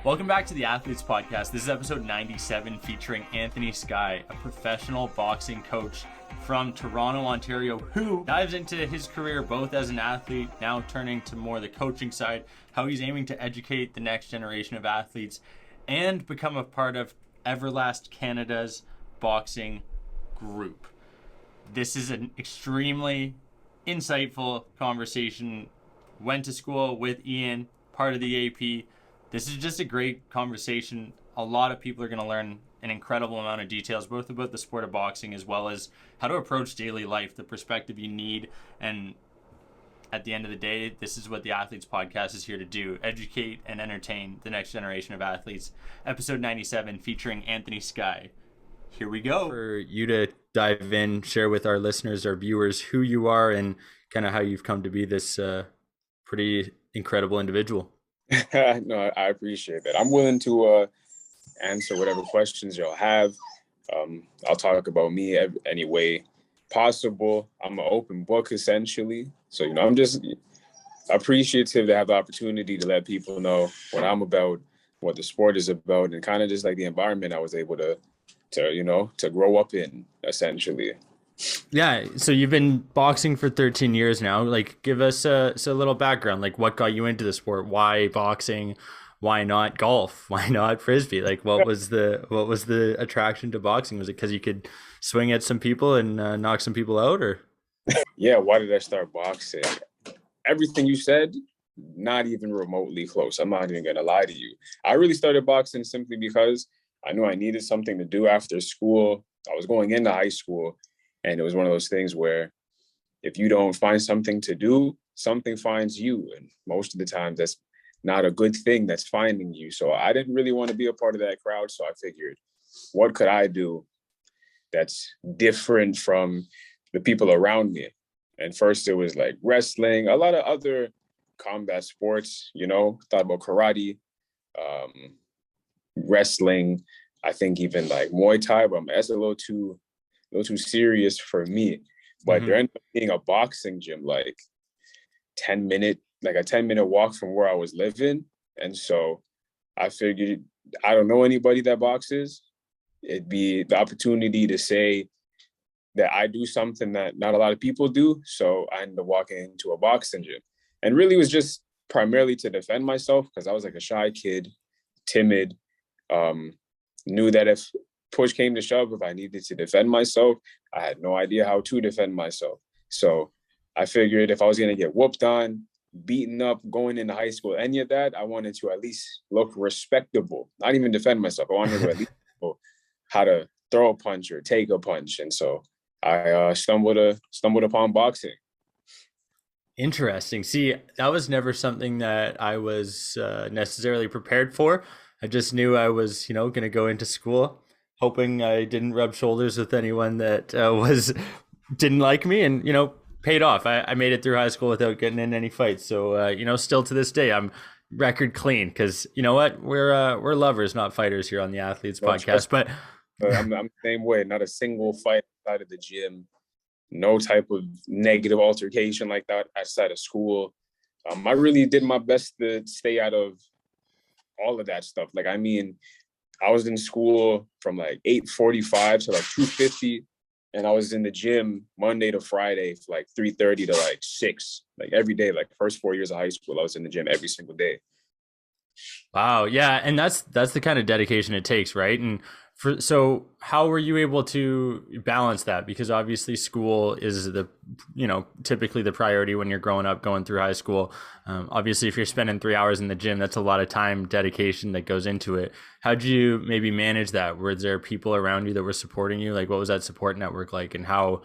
Welcome back to the Athletes Podcast. This is episode 97 featuring Anthony Skye, a professional boxing coach from Toronto, Ontario, who dives into his career both as an athlete, now turning to more the coaching side, how he's aiming to educate the next generation of athletes, and become a part of Everlast Canada's boxing group. This is an extremely insightful conversation. Went to school with Ian, part of the AP. This is just a great conversation. A lot of people are going to learn an incredible amount of details, both about the sport of boxing as well as how to approach daily life, the perspective you need. And at the end of the day, this is what the Athletes Podcast is here to do: educate and entertain the next generation of athletes. Episode 97 featuring Anthony Skye. Here we go. For you to dive in, share with our listeners, our viewers, who you are and kind of how you've come to be this pretty incredible individual. No, I appreciate that. I'm willing to answer whatever questions you'll have. I'll talk about me any way possible. I'm an open book, essentially. So, I'm just appreciative to have the opportunity to let people know what I'm about, what the sport is about, and kind of just like the environment I was able to grow up in, essentially. Yeah, so you've been boxing for 13 years now. Like, give us a little background. Like, what got you into the sport? Why boxing? Why not golf? Why not frisbee? Like, what was the attraction to boxing? Was it because you could swing at some people and knock some people out, or? Yeah, why did I start boxing? Everything you said, not even remotely close. I'm not even gonna lie to you. I really started boxing simply because I knew I needed something to do after school. I was going into high school. And it was one of those things where if you don't find something to do, something finds you. And most of the time, that's not a good thing that's finding you. So I didn't really want to be a part of that crowd. So I figured, what could I do that's different from the people around me? And first it was like wrestling, a lot of other combat sports, thought about karate, wrestling, I think even like Muay Thai, but that's a little too serious for me. But there ended up being a boxing gym like a 10-minute walk from where I was living. And so I figured, I don't know anybody that boxes. It'd be the opportunity to say that I do something that not a lot of people do. So I ended up walking into a boxing gym. And really was just primarily to defend myself, because I was like a shy kid, timid, knew that if push came to shove, if I needed to defend myself, I had no idea how to defend myself. So I figured if I was going to get whooped on, beaten up, going into high school, any of that, I wanted to at least look respectable, not even defend myself. I wanted to at least know how to throw a punch or take a punch. And so I stumbled upon boxing. Interesting. See, that was never something that I was necessarily prepared for. I just knew I was, going to go into school, hoping I didn't rub shoulders with anyone that didn't like me, and paid off. I made it through high school without getting in any fights. So still to this day, I'm record clean, because you know what, we're lovers, not fighters, here on the Athletes Podcast. But I'm the same way. Not a single fight outside of the gym. No type of negative altercation like that outside of school. I really did my best to stay out of all of that stuff. Like, I was in school from like 8:45 to like 2:50, and I was in the gym Monday to Friday from like 3:30 to like 6, like every day. Like first 4 years of high school, I was in the gym every single day. Wow, yeah, and that's the kind of dedication it takes, right? And so how were you able to balance that? Because obviously school is typically the priority when you're growing up, going through high school. Obviously, if you're spending 3 hours in the gym, that's a lot of time, dedication that goes into it. How'd you maybe manage that? Were there people around you that were supporting you? Like, what was that support network like, and how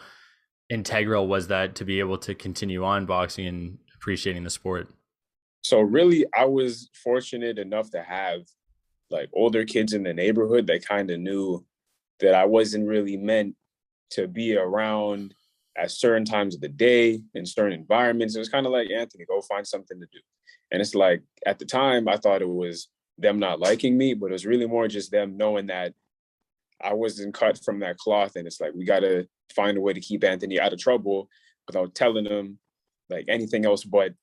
integral was that to be able to continue on boxing and appreciating the sport? So really, I was fortunate enough to have like older kids in the neighborhood that kind of knew that I wasn't really meant to be around at certain times of the day in certain environments. It was kind of like, Anthony, go find something to do. And it's like, at the time, I thought it was them not liking me, but it was really more just them knowing that I wasn't cut from that cloth. And it's like, we got to find a way to keep Anthony out of trouble without telling him like anything else but,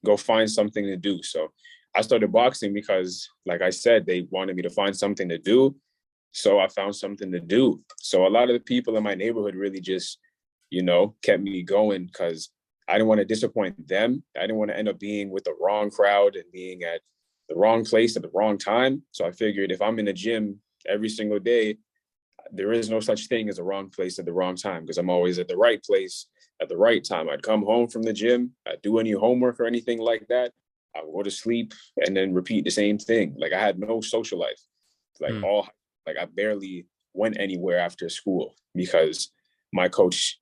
go find something to do. So I started boxing because, like I said, they wanted me to find something to do. So I found something to do. So a lot of the people in my neighborhood really just, kept me going because I didn't want to disappoint them. I didn't want to end up being with the wrong crowd and being at the wrong place at the wrong time. So I figured if I'm in the gym every single day, there is no such thing as a wrong place at the wrong time because I'm always at the right place at the right time. I'd come home from the gym, I'd do any homework or anything like that. I would go to sleep and then repeat the same thing. Like I had no social life. Like I barely went anywhere after school because my coach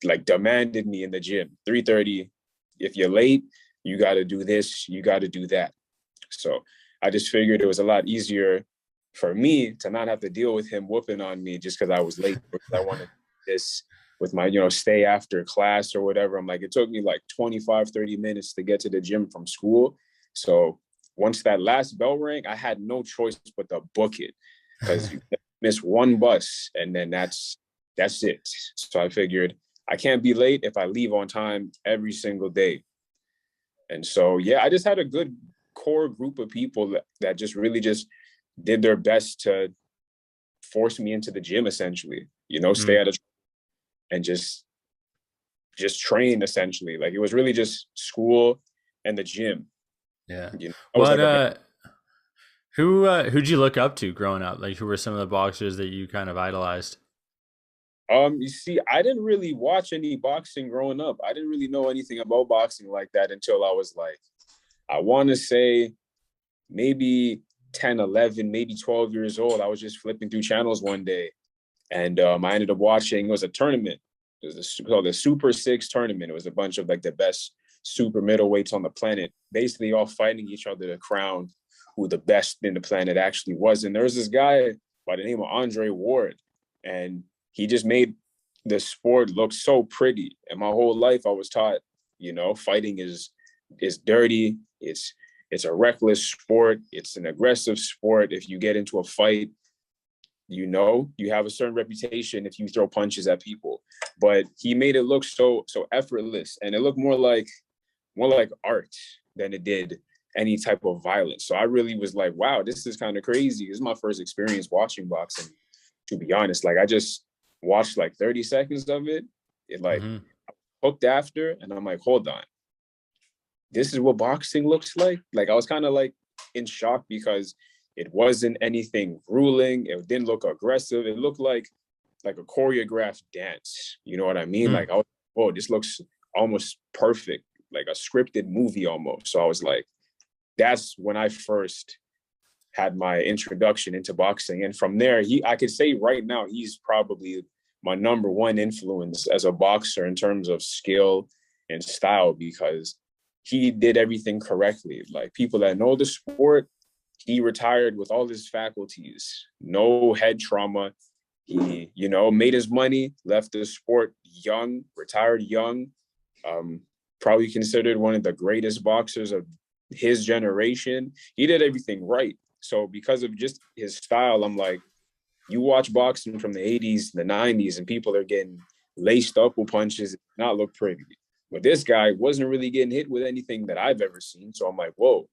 like demanded me in the gym 3:30. If you're late, you got to do this, you got to do that. So I just figured it was a lot easier for me to not have to deal with him whooping on me just because I was late, because I wanted this with my, stay after class or whatever. I'm like, it took me like 25, 30 minutes to get to the gym from school. So once that last bell rang, I had no choice but to book it because you miss one bus and then that's it. So I figured I can't be late if I leave on time every single day. And so, yeah, I just had a good core group of people that just really just did their best to force me into the gym, essentially, stay at a and just train, essentially. Like it was really just school and the gym. Yeah. What who'd you look up to growing up? Like who were some of the boxers that you kind of idolized? You see, I didn't really watch any boxing growing up. I didn't really know anything about boxing like that until I was like, I want to say maybe 10, 11, maybe 12 years old. I was just flipping through channels one day and I ended up watching, it was a tournament. It was called the Super Six tournament. It was a bunch of like the best super middleweights on the planet, basically all fighting each other to crown who the best in the planet actually was. And there was this guy by the name of Andre Ward, and he just made the sport look so pretty. And my whole life I was taught, fighting is dirty. It's a reckless sport. It's an aggressive sport. If you get into a fight, you have a certain reputation if you throw punches at people. But he made it look so effortless, and it looked more like art than it did any type of violence. So I really was like, wow, this is kind of crazy. This is my first experience watching boxing, to be honest. Like I just watched like 30 seconds of it. It like hooked after, and I'm like, hold on. This is what boxing looks like? Like I was kind of like in shock because it wasn't anything grueling. It didn't look aggressive. It looked like a choreographed dance. You know what I mean? Like, whoa, this looks almost perfect, like a scripted movie almost. So I was like, that's when I first had my introduction into boxing. And from there, I could say right now, he's probably my number one influence as a boxer in terms of skill and style, because he did everything correctly. Like people that know the sport, he retired with all his faculties, no head trauma. He, made his money, left the sport young, retired young, probably considered one of the greatest boxers of his generation. He did everything right. So because of just his style, I'm like, you watch boxing from the 80s, the 90s, and people are getting laced up with punches, not look pretty. But this guy wasn't really getting hit with anything that I've ever seen. So I'm like, whoa,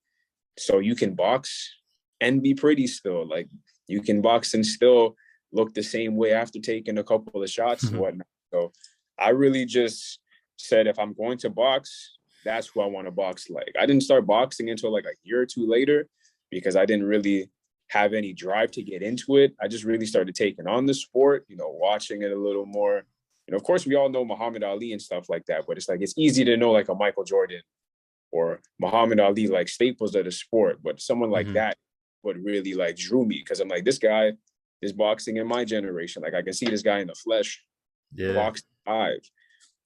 so you can box and be pretty still. Like you can box and still look the same way after taking a couple of shots and whatnot. So I really just said, if I'm going to box, that's who I want to box like. I didn't start boxing until like a year or two later because I didn't really have any drive to get into it. I just really started taking on the sport, watching it a little more. And of course, we all know Muhammad Ali and stuff like that, but it's like, it's easy to know like a Michael Jordan or Muhammad Ali, like staples of the sport. But someone like that would really like drew me, because I'm like, this guy is boxing in my generation. Like I can see this guy in the flesh, boxing live.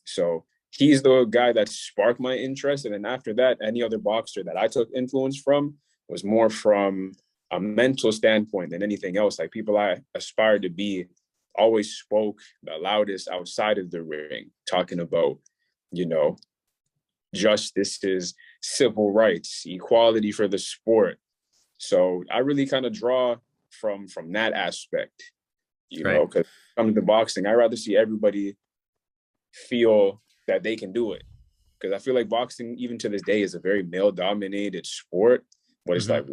So he's the guy that sparked my interest. And then after that, any other boxer that I took influence from was more from a mental standpoint than anything else. Like people I aspired to be always spoke the loudest outside of the ring, talking about, justice, civil rights, equality for the sport. So I really kind of draw from that aspect, because coming to boxing, I'd rather see everybody feel that they can do it. Because I feel like boxing, even to this day, is a very male-dominated sport. But it's like,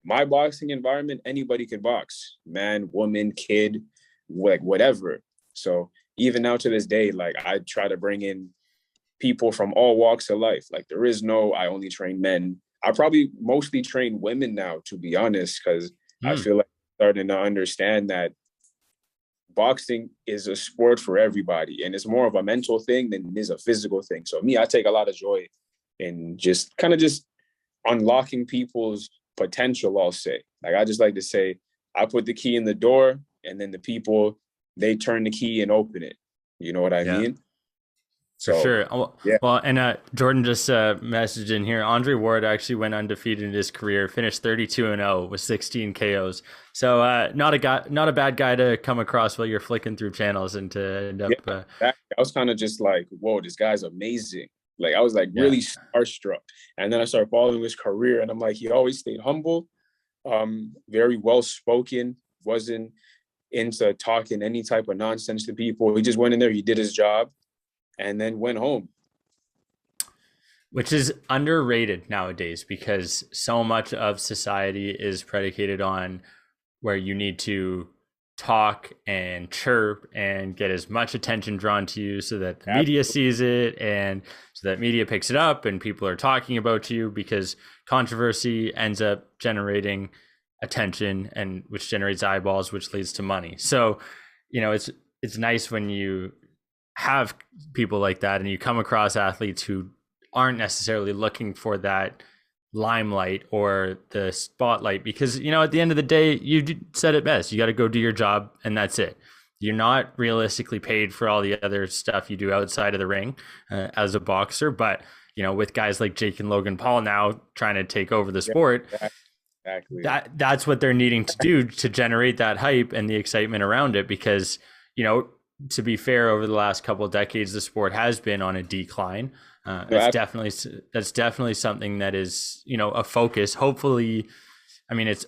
my boxing environment, anybody could box, man, woman, kid, like whatever. So even now to this day, like I try to bring in people from all walks of life. Like there is no, I only train men. I probably mostly train women now, to be honest, because I feel like I'm starting to understand that boxing is a sport for everybody, and it's more of a mental thing than it is a physical thing. So me, I take a lot of joy in just kind of just unlocking people's potential, I'll say. Like I just like to say, I put the key in the door, and then the people, they turn the key and open it. You know what I mean? For So, sure. Well, and Jordan just messaged in here. Andre Ward actually went undefeated in his career, finished 32-0 with 16 KOs. So not a bad guy to come across while you're flicking through channels and to end up. I was kind of just like, whoa, this guy's amazing. Like I was like really starstruck, and then I started following his career, and I'm like, he always stayed humble, very well spoken, wasn't into talking any type of nonsense to people. He just went in there, he did his job, and then went home. Which is underrated nowadays because so much of society is predicated on where you need to talk and chirp and get as much attention drawn to you so that the media sees it, and so that media picks it up and people are talking about you, because controversy ends up generating attention, and which generates eyeballs, which leads to money. So, it's nice when you have people like that and you come across athletes who aren't necessarily looking for that limelight or the spotlight, because at the end of the day, you said it best, you got to go do your job and that's it. You're not realistically paid for all the other stuff you do outside of the ring as a boxer. But with guys like Jake and Logan Paul now trying to take over the sport, exactly, that's what they're needing to do to generate that hype and the excitement around it, because to be fair, over the last couple of decades, the sport has been on a decline. That's definitely something that is, a focus. Hopefully, it's,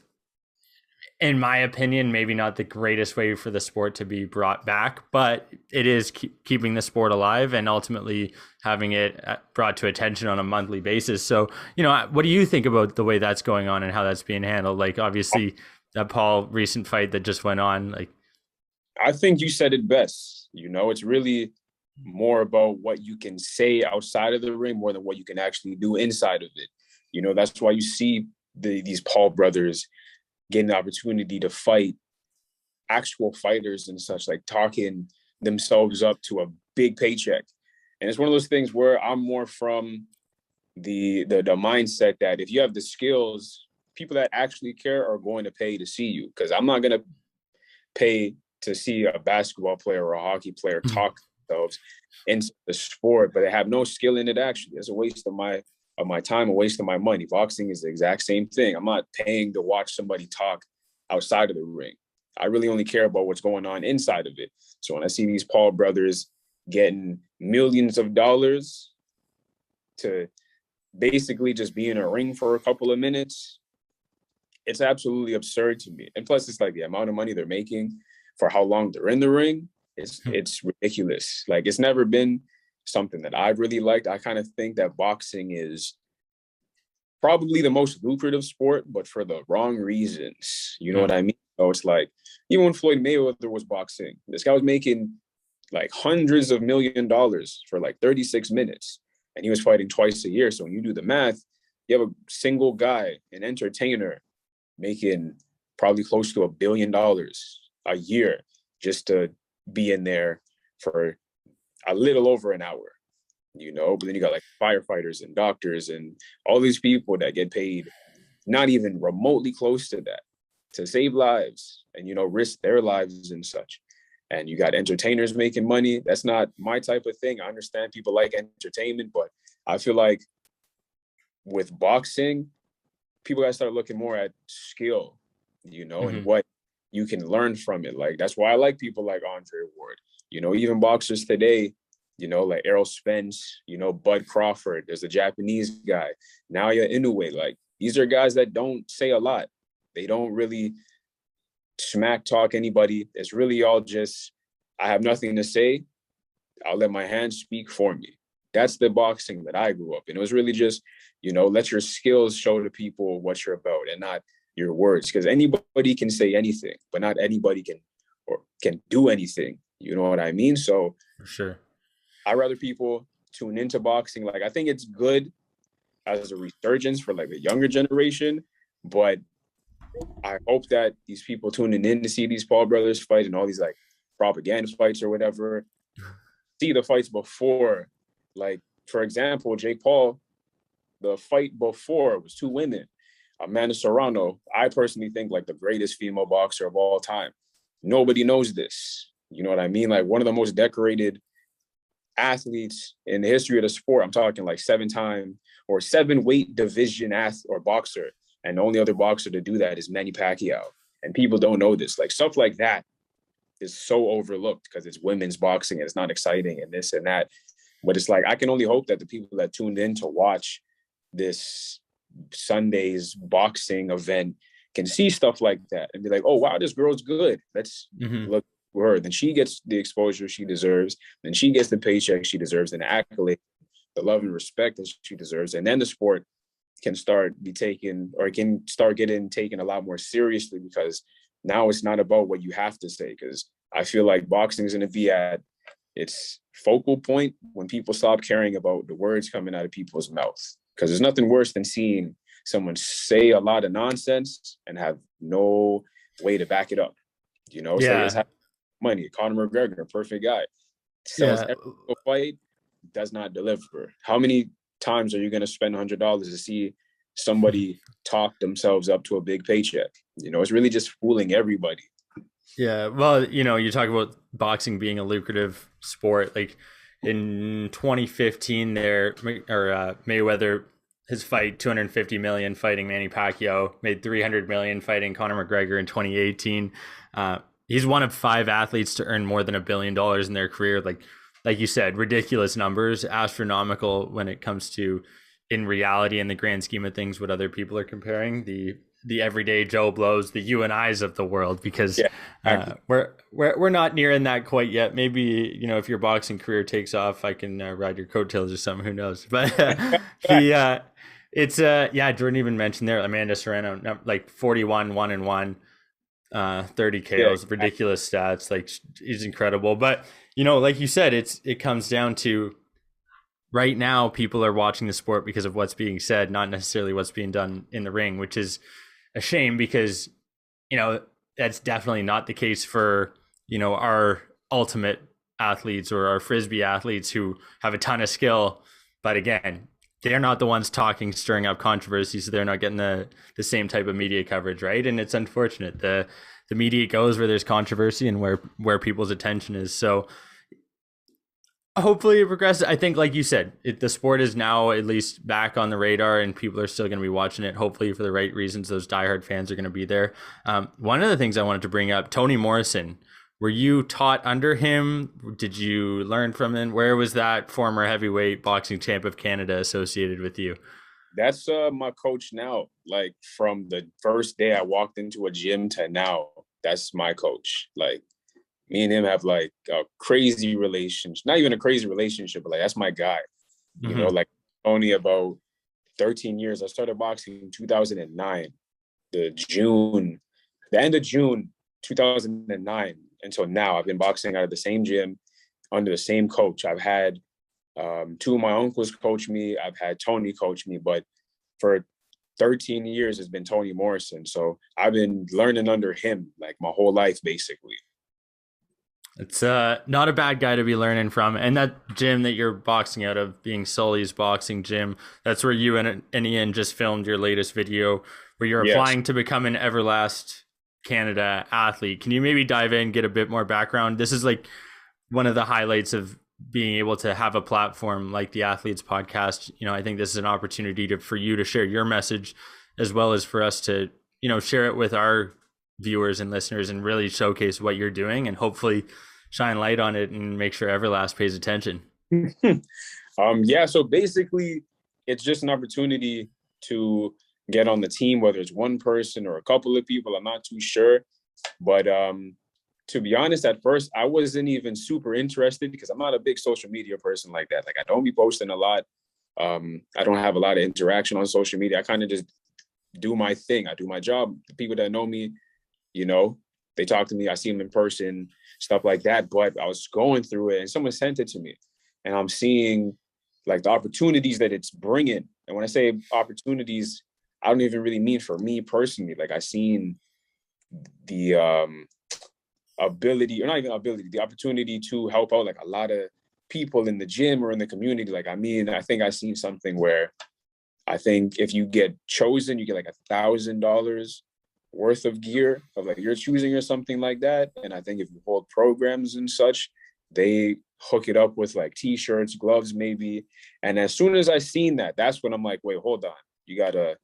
in my opinion, maybe not the greatest way for the sport to be brought back, but it is keeping the sport alive and ultimately having it brought to attention on a monthly basis. So, what do you think about the way that's going on and how that's being handled? Like, obviously, that Paul recent fight that just went on, like, I think you said it best. It's really more about what you can say outside of the ring more than what you can actually do inside of it. That's why you see these Paul brothers getting the opportunity to fight actual fighters and such, like talking themselves up to a big paycheck. And it's one of those things where I'm more from the mindset that if you have the skills, people that actually care are going to pay to see you. Because I'm not going to pay to see a basketball player or a hockey player talk themselves into the sport, but they have no skill in it. Actually, it's a waste of my time, a waste of my money. Boxing is the exact same thing. I'm not paying to watch somebody talk outside of the ring. I really only care about what's going on inside of it. So when I see these Paul brothers getting millions of dollars to basically just be in a ring for a couple of minutes, it's absolutely absurd to me. And plus, it's like the amount of money they're making for how long they're in the ring, it's ridiculous. Like, it's never been something that I've really liked. I kind of think that boxing is probably the most lucrative sport, but for the wrong reasons. You know what I mean? So it's like, even when Floyd Mayweather was boxing, this guy was making like hundreds of $millions for like 36 minutes, and he was fighting twice a year. So when you do the math, you have a single guy, an entertainer, making probably close to $1 billion a year just to be in there for a little over an hour, but then you got like firefighters and doctors and all these people that get paid not even remotely close to that to save lives and, risk their lives and such. And you got entertainers making money. That's not my type of thing. I understand people like entertainment, but I feel like with boxing, people got to start looking more at skill, and what you can learn from it. Like, that's why I like people like Andre Ward, even boxers today, like Errol Spence, Bud Crawford. There's a Japanese guy, Naoya Inoue. Like, these are guys that don't say a lot. They don't really smack talk anybody. It's really all just, I have nothing to say. I'll let my hands speak for me. That's the boxing that I grew up in. It was really just, let your skills show to people what you're about and not your words. Because anybody can say anything, but not anybody can do anything. You know what I mean? So For sure. I rather people tune into boxing. Like, I think it's good as a resurgence for like the younger generation, but I hope that these people tuning in to see these Paul brothers fight and all these like propaganda fights or whatever, see the fights before. Like, for example, Jake Paul, the fight before was two women. Amanda Serrano, I personally think like the greatest female boxer of all time. Nobody knows this. You know what I mean? Like, one of the most decorated athletes in the history of the sport. I'm talking like 7-time or 7-weight division or boxer. And the only other boxer to do that is Manny Pacquiao. And people don't know this. Like, stuff like that is so overlooked because it's women's boxing and it's not exciting and this and that. But it's like, I can only hope that the people that tuned in to watch this Sunday's boxing event can see stuff like that and be like, oh, wow, this girl's good. Let's look for her. Then she gets the exposure she deserves. Then she gets the paycheck she deserves and the accolade, the love and respect that she deserves. And then the sport can start getting taken a lot more seriously, because now it's not about what you have to say. Because I feel like boxing is going to be at its focal point when people stop caring about the words coming out of people's mouths. Because there's nothing worse than seeing someone say a lot of nonsense and have no way to back it up. It's like money. Conor McGregor, perfect guy, sells every fight, does not deliver. How many times are you going to spend $100 to see somebody talk themselves up to a big paycheck? It's really just fooling everybody. Yeah, well, you talk about boxing being a lucrative sport. Like in 2015, Mayweather, his fight, $250 million fighting Manny Pacquiao, made $300 million fighting Conor McGregor in 2018. He's one of 5 athletes to earn more than $1 billion in their career. Like you said, ridiculous numbers, astronomical when it comes to, in reality, in the grand scheme of things, what other people are comparing, the everyday Joe Blows, the you and I's of the world, because we're not nearing that quite yet. Maybe, if your boxing career takes off, I can ride your coattails or something, who knows? But Jordan even mentioned there, Amanda Serrano, like 41, 1-1, 30 KOs, ridiculous stats. Like, he's incredible. But, like you said, it comes down to right now, people are watching the sport because of what's being said, not necessarily what's being done in the ring, which is a shame because, that's definitely not the case for, our ultimate athletes or our Frisbee athletes who have a ton of skill. But again, they're not the ones talking, stirring up controversy, so they're not getting the same type of media coverage, right? And it's unfortunate. The media goes where there's controversy and where people's attention is. So hopefully it progresses. I think, like you said, the sport is now at least back on the radar and people are still going to be watching it, hopefully for the right reasons. Those diehard fans are going to be there. One of the things I wanted to bring up, Tony Morrison, were you taught under him? Did you learn from him? Where was that former heavyweight boxing champ of Canada associated with you? That's my coach now. Like, from the first day I walked into a gym to now, that's my coach. Like, me and him have like a crazy relationship. Not even a crazy relationship, but like, that's my guy. Like, only about 13 years. I started boxing in 2009, the end of June 2009 until now. I've been boxing out of the same gym under the same coach. I've had 2 of my uncles coach me. I've had Tony coach me, but for 13 years it's been Tony Morrison. So I've been learning under him like my whole life, basically. It's not a bad guy to be learning from. And that gym that you're boxing out of, being Sully's boxing gym, that's where you and Ian just filmed your latest video where you're applying to become an Everlast Canada athlete. Can you maybe dive in, get a bit more background? This is like one of the highlights of being able to have a platform like the Athletes Podcast. I think this is an opportunity for you to share your message, as well as for us to, share it with our viewers and listeners and really showcase what you're doing and hopefully shine light on it and make sure Everlast pays attention. So basically it's just an opportunity to get on the team, whether it's one person or a couple of people, I'm not too sure. But to be honest, at first I wasn't even super interested because I'm not a big social media person like that. Like I don't be posting a lot. I don't have a lot of interaction on social media. I kind of just do my thing. I do my job. The people that know me, you know, they talk to me. I see them in person, stuff like that. But I was going through it and someone sent it to me and I'm seeing like the opportunities that it's bringing. And when I say opportunities, I don't even really mean for me personally. Like I seen the ability, or not even ability, the opportunity to help out like a lot of people in the gym or in the community. Like, I mean, I think I seen something where I think if you get chosen, you get like $1,000 worth of gear of like you're choosing or something like that. And I think if you hold programs and such, they hook it up with like t-shirts, gloves, maybe. And as soon as I seen that, that's when I'm like, wait, hold on. You gotta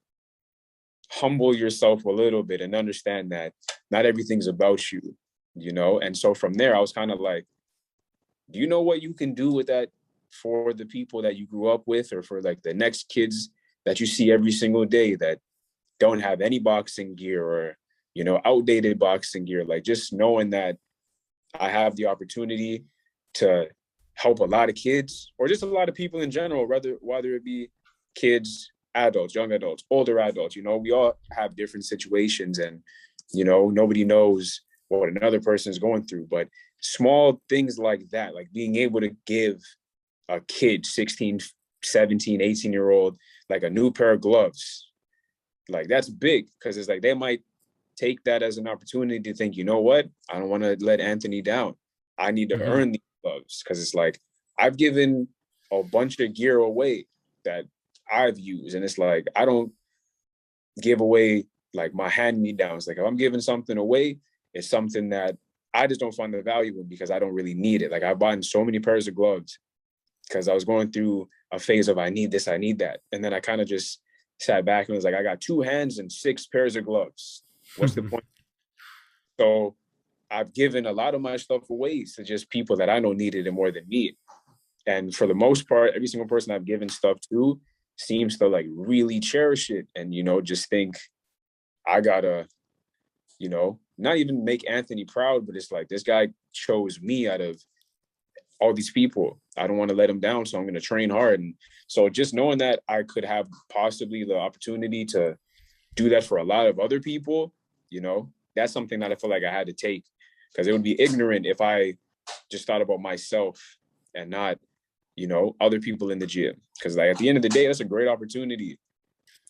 humble yourself a little bit and understand that not everything's about you, you know? And so from there, I was kind of like, do you know what you can do with that for the people that you grew up with, or for like the next kids that you see every single day that don't have any boxing gear, or, you know, outdated boxing gear? Like just knowing that I have the opportunity to help a lot of kids, or just a lot of people in general, whether it be kids, adults, young adults, older adults, you know, we all have different situations and, you know, nobody knows what another person is going through. But small things like that, like being able to give a kid, 16, 17, 18-year-old, like a new pair of gloves, like that's big, because it's like they might take that as an opportunity to think, you know what, I don't want to let Anthony down. I need to earn these gloves, because it's like I've given a bunch of gear away that I've used, and it's like I don't give away like my hand-me-downs. Like if I'm giving something away, it's something that I just don't find the value in because I don't really need it. Like I bought so many pairs of gloves because I was going through a phase of I need this, I need that. And then I kind of just sat back and was like, I got 2 hands and 6 pairs of gloves. What's the point? So I've given a lot of my stuff away to just people that I know needed it more than me. And for the most part, every single person I've given stuff to seems to like really cherish it and, you know, just think I gotta, you know, not even make Anthony proud, but it's like this guy chose me out of all these people. I don't want to let him down, so I'm going to train hard. And so just knowing that I could have possibly the opportunity to do that for a lot of other people, you know, that's something that I feel like I had to take, because it would be ignorant if I just thought about myself and not, you know, other people in the gym. Because like at the end of the day, that's a great opportunity.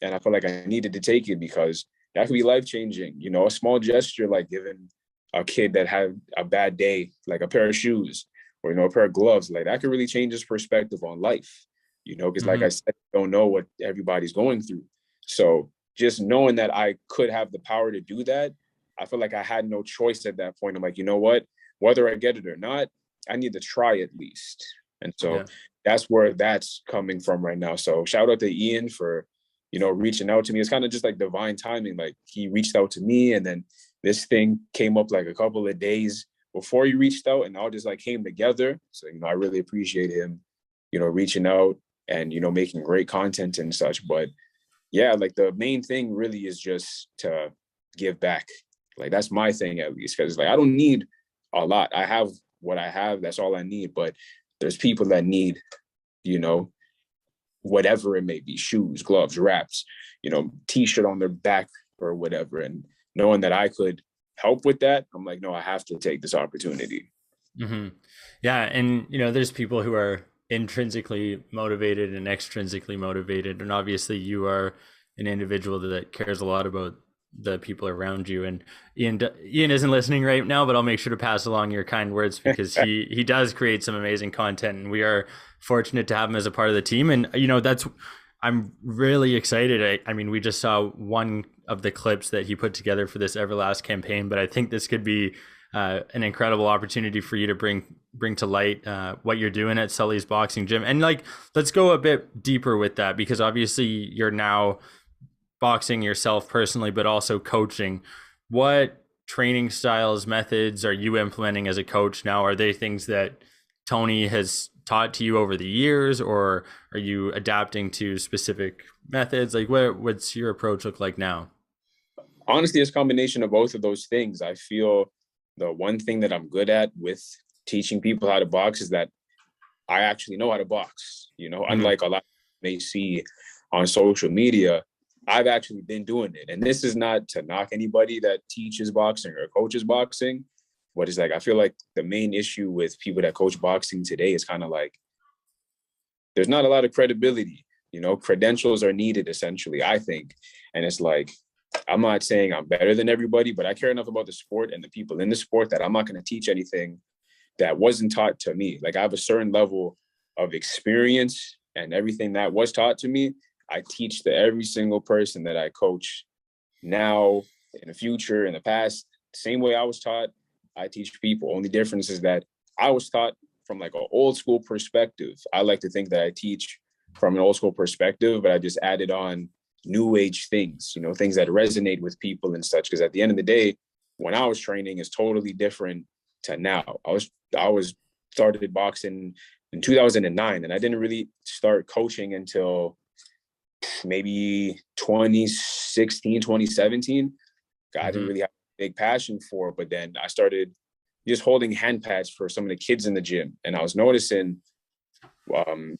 And I feel like I needed to take it because that could be life-changing. You know, a small gesture like giving a kid that had a bad day, like a pair of shoes or, you know, a pair of gloves, like that could really change his perspective on life, you know, because like I said, I don't know what everybody's going through. So just knowing that I could have the power to do that, I feel like I had no choice at that point. I'm like, you know what, whether I get it or not, I need to try at least. And so that's where that's coming from right now. So shout out to Ian for, you know, reaching out to me. It's kind of just like divine timing. Like he reached out to me and then this thing came up like a couple of days before he reached out and all just like came together. So, you know, I really appreciate him, you know, reaching out and, you know, making great content and such. But yeah, like the main thing really is just to give back. Like that's my thing at least, because like I don't need a lot. I have what I have. That's all I need. But there's people that need, you know, whatever it may be, shoes, gloves, wraps, you know, t-shirt on their back or whatever. And knowing that I could help with that, I'm like, no, I have to take this opportunity. Yeah. And, you know, there's people who are intrinsically motivated and extrinsically motivated. And obviously you are an individual that cares a lot about the people around you. And Ian isn't listening right now, but I'll make sure to pass along your kind words because he does create some amazing content and we are fortunate to have him as a part of the team. And, you know, I'm really excited. I mean, we just saw one of the clips that he put together for this Everlast campaign, but I think this could be an incredible opportunity for you to bring to light what you're doing at Sully's boxing gym. And like, let's go a bit deeper with that, because obviously you're now boxing yourself personally, but also coaching. What training styles, methods are you implementing as a coach now? Are they things that Tony has taught to you over the years, or are you adapting to specific methods? Like what's your approach look like now? Honestly, it's a combination of both of those things. I feel the one thing that I'm good at with teaching people how to box is that I actually know how to box, unlike a lot they see on social media. I've actually been doing it. And this is not to knock anybody that teaches boxing or coaches boxing, but it's like, I feel like the main issue with people that coach boxing today is kind of like, there's not a lot of credibility, credentials are needed essentially, I think. And it's like, I'm not saying I'm better than everybody, but I care enough about the sport and the people in the sport that I'm not going to teach anything that wasn't taught to me. Like, I have a certain level of experience, and everything that was taught to me, I teach to every single person that I coach now, in the future, in the past. Same way I was taught, I teach people. Only difference is that I was taught from like an old school perspective. I like to think that I teach from an old school perspective, but I just added on new age things, things that resonate with people and such. Because at the end of the day, when I was training is totally different to now. I was started boxing in 2009, and I didn't really start coaching until maybe 2016, 2017. I didn't really have a big passion for it, but then I started just holding hand pads for some of the kids in the gym, and I was noticing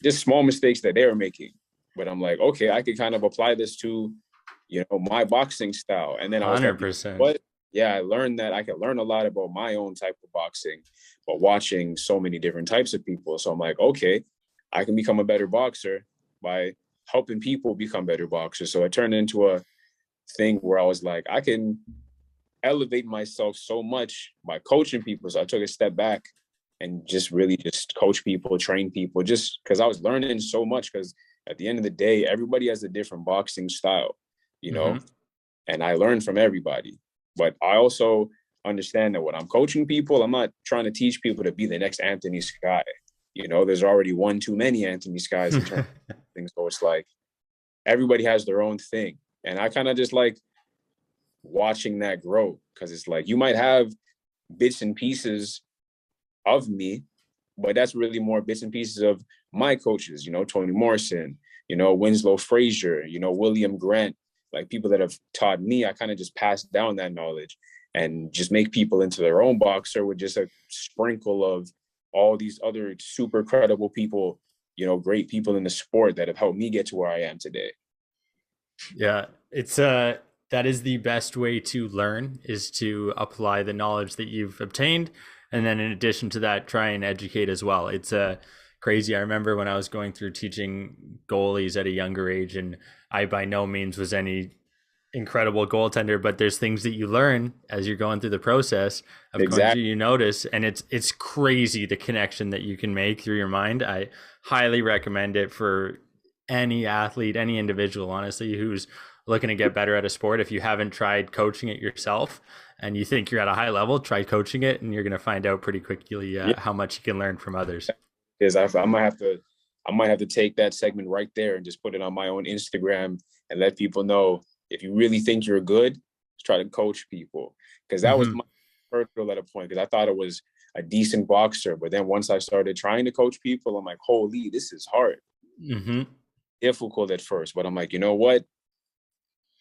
just small mistakes that they were making. But I'm like, okay, I could kind of apply this to, my boxing style. And then I was 100%. like, what? Yeah, I learned that I could learn a lot about my own type of boxing, but watching so many different types of people. So I'm like, okay, I can become a better boxer by helping people become better boxers. So it turned into a thing where I was like, I can elevate myself so much by coaching people. So I took a step back and just really just coach people, train people, just because I was learning so much. Because at the end of the day, everybody has a different boxing style, and I learned from everybody. But I also understand that when I'm coaching people, I'm not trying to teach people to be the next Anthony Sky. There's already one too many Anthony Skies in terms of things. So it's like everybody has their own thing. And I kind of just like watching that grow, because it's like you might have bits and pieces of me, but that's really more bits and pieces of my coaches, Tony Morrison, Winslow Frazier, William Grant, like people that have taught me. I kind of just pass down that knowledge and just make people into their own boxer with just a sprinkle of all these other super credible people, great people in the sport that have helped me get to where I am today. Yeah, it's that is the best way to learn, is to apply the knowledge that you've obtained, and then in addition to that, try and educate as well. It's crazy. I remember when I was going through teaching goalies at a younger age, and I by no means was any incredible goaltender, but there's things that you learn as you're going through the process of going through, you notice, and it's crazy the connection that you can make through your mind. I highly recommend it for any athlete, any individual, honestly, who's looking to get better at a sport. If you haven't tried coaching it yourself and you think you're at a high level, try coaching it, and you're going to find out pretty quickly how much you can learn from others. Because I might have to take that segment right there and just put it on my own Instagram and let people know, if you really think you're good, try to coach people. Because that was my hurdle at a point, because I thought it was a decent boxer. But then once I started trying to coach people, I'm like, holy, this is hard. Difficult at first. But I'm like, you know what?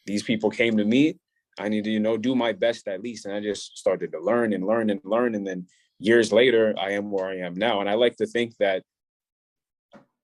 These people came to me. I need to, do my best at least. And I just started to learn and learn and learn. And then years later, I am where I am now. And I like to think that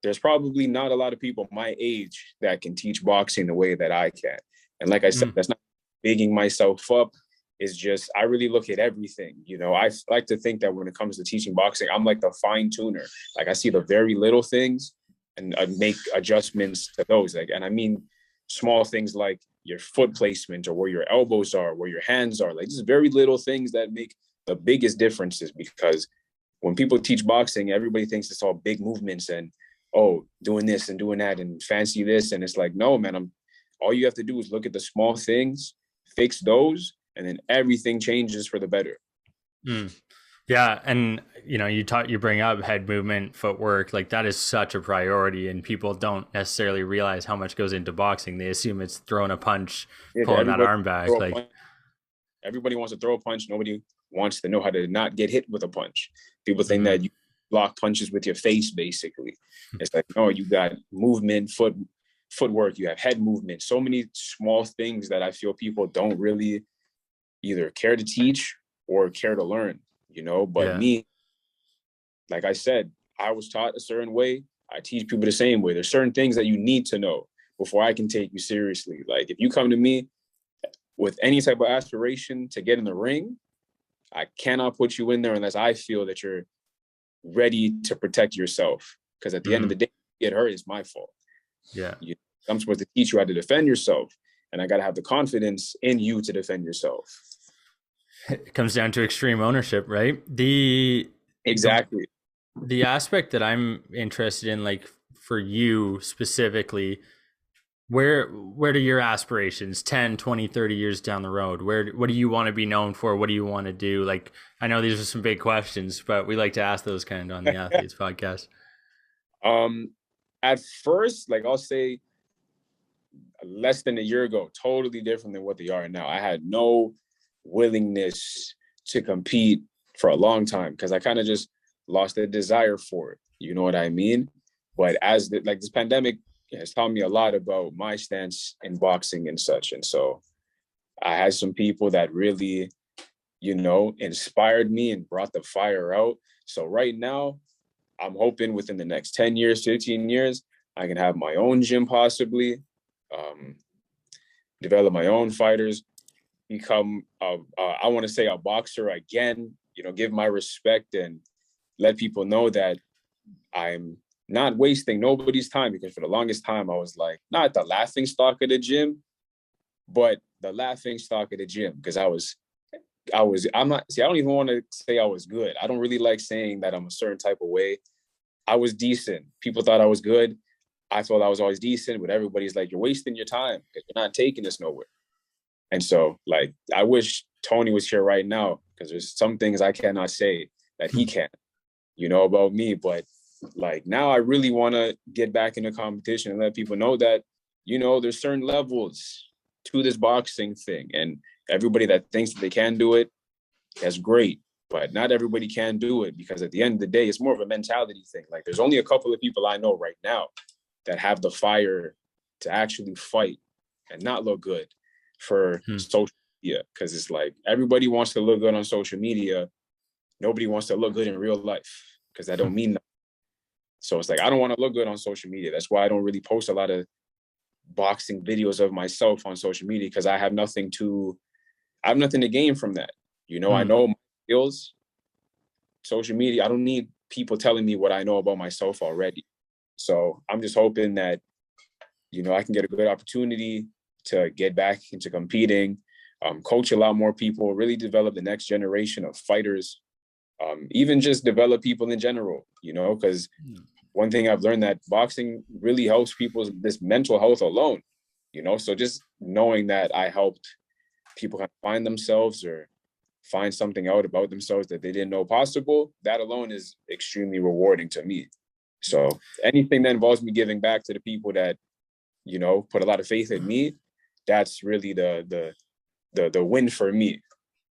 there's probably not a lot of people my age that can teach boxing the way that I can. And like I said, that's not bigging myself up. It's just, I really look at everything. I like to think that when it comes to teaching boxing, I'm like the fine tuner. Like, I see the very little things and make adjustments to those. Like, and I mean, small things like your foot placement or where your elbows are, where your hands are, like just very little things that make the biggest differences. Because when people teach boxing, everybody thinks it's all big movements and, doing this and doing that and fancy this. And it's like, no, man, all you have to do is look at the small things, fix those, and then everything changes for the better. Yeah. And, you bring up head movement, footwork, like that is such a priority, and people don't necessarily realize how much goes into boxing. They assume it's throwing a punch, pulling that arm back. Like, everybody wants to throw a punch. Nobody wants to know how to not get hit with a punch. People think that you block punches with your face, basically. It's like, no, you got movement, footwork, you have head movement, so many small things that I feel people don't really either care to teach or care to learn, but Yeah. me, like I said, I was taught a certain way. I teach people the same way. There's certain things that you need to know before I can take you seriously. Like if you come to me with any type of aspiration to get in the ring, I cannot put you in there unless I feel that you're ready to protect yourself. Because at the end of the day, get hurt is my fault. Yeah. I'm supposed to teach you how to defend yourself, and I got to have the confidence in you to defend yourself. It comes down to extreme ownership, right? Exactly. The aspect that I'm interested in, like for you specifically, where do your aspirations 10, 20, 30 years down the road? What do you want to be known for? What do you want to do? Like, I know these are some big questions, but we like to ask those kind of on the Athletes podcast. At first, like I'll say less than a year ago, totally different than what they are now. I had no willingness to compete for a long time because I kind of just lost the desire for it. You know what I mean? But as this pandemic has taught me a lot about my stance in boxing and such. And so I had some people that really, inspired me and brought the fire out. So right now, I'm hoping within the next 10 years, 15 years, I can have my own gym possibly, develop my own fighters, become, I want to say a boxer again, give my respect and let people know that I'm not wasting nobody's time, because for the longest time I was like, not the laughing stock of the gym, but the laughing stock of the gym, because I don't even want to say I was good. I don't really like saying that I'm a certain type of way. I was decent. People thought I was good. I thought I was always decent, but everybody's like, you're wasting your time because you're not taking us nowhere. And so, like, I wish Tony was here right now, because there's some things I cannot say that he can, about me. But like now I really want to get back in the competition and let people know that, there's certain levels to this boxing thing. And everybody that thinks that they can do it, that's great. But not everybody can do it, because at the end of the day, it's more of a mentality thing. Like there's only a couple of people I know right now that have the fire to actually fight and not look good for social media. Because it's like everybody wants to look good on social media. Nobody wants to look good in real life, because that don't mean nothing. So it's like, I don't want to look good on social media. That's why I don't really post a lot of boxing videos of myself on social media, because I have nothing to gain from that. I know my skills. Social media, I don't need people telling me what I know about myself already. So I'm just hoping that, I can get a good opportunity to get back into competing, coach a lot more people, really develop the next generation of fighters, even just develop people in general, because one thing I've learned, that boxing really helps people's this mental health alone, so just knowing that I helped people kind of find themselves or find something out about themselves that they didn't know possible, that alone is extremely rewarding to me. So anything that involves me giving back to the people that, put a lot of faith in me, that's really the win for me.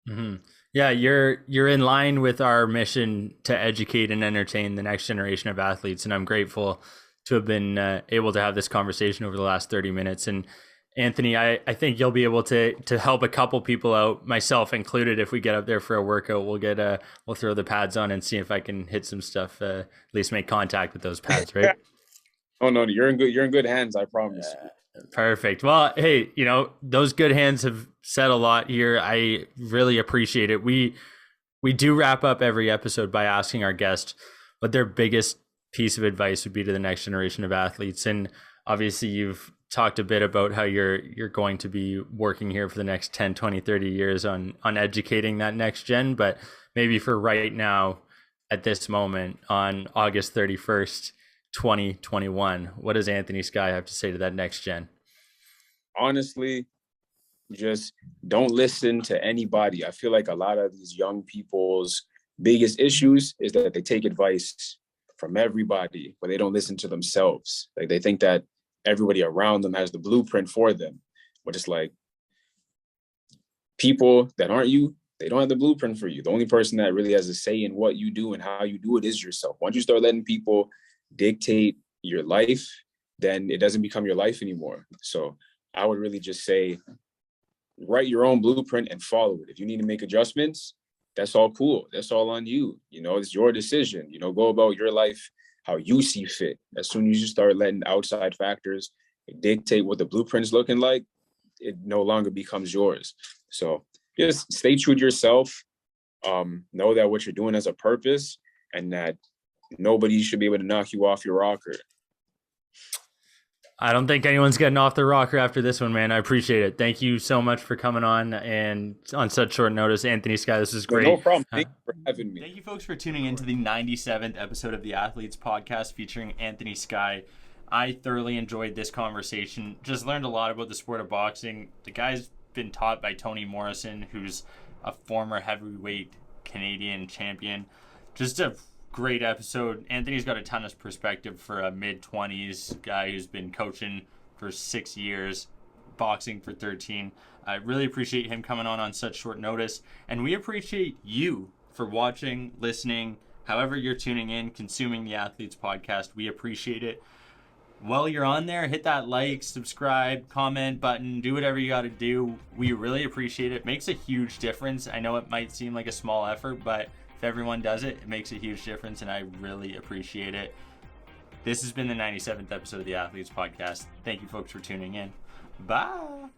Mm-hmm. Yeah, you're in line with our mission to educate and entertain the next generation of athletes, and I'm grateful to have been able to have this conversation over the last 30 minutes. And Anthony, I think you'll be able to help a couple people out, myself included. If we get up there for a workout, we'll throw the pads on and see if I can hit some stuff, at least make contact with those pads, right? Oh no, you're in good hands, I promise. Perfect. Well, hey, those good hands have said a lot here. I really appreciate it. We do wrap up every episode by asking our guest what their biggest piece of advice would be to the next generation of athletes. And obviously you've talked a bit about how you're going to be working here for the next 10, 20, 30 years on educating that next gen. But maybe for right now, at this moment, on August 31st, 2021, what does Anthony Sky have to say to that next gen? Honestly, just don't listen to anybody. I feel like a lot of these young people's biggest issues is that they take advice from everybody, but they don't listen to themselves. Like they think that everybody around them has the blueprint for them. But it's like, people that aren't you, they don't have the blueprint for you. The only person that really has a say in what you do and how you do it is yourself. Once you start letting people dictate your life, then it doesn't become your life anymore. So I would really just say, write your own blueprint and follow it. If you need to make adjustments, that's all cool. That's all on you. You know, it's your decision. You know, go about your life how you see fit. As soon as you start letting outside factors dictate what the blueprint's looking like, it no longer becomes yours. So just stay true to yourself. Know that what you're doing has a purpose, and that nobody should be able to knock you off your rocker. I don't think anyone's getting off the rocker after this one, man. I appreciate it. Thank you so much for coming on and on such short notice. Anthony Sky, this is great. No problem. Thank you for having me. Thank you, folks, for tuning into the 97th episode of the Athletes Podcast featuring Anthony Sky. I thoroughly enjoyed this conversation. Just learned a lot about the sport of boxing. The guy's been taught by Tony Morrison, who's a former heavyweight Canadian champion. Just a great episode. Anthony's got a ton of perspective for a mid-20s guy who's been coaching for 6 years, boxing for 13. I really appreciate him coming on such short notice, and we appreciate you for watching, listening, however you're tuning in, consuming the Athletes Podcast. We appreciate it. While you're on there, hit that like, subscribe, comment button, do whatever you got to do. We really appreciate it. It makes a huge difference. I know it might seem like a small effort, but if everyone does it, it makes a huge difference, and I really appreciate it. This has been the 97th episode of the Athletes Podcast. Thank you, folks, for tuning in. Bye.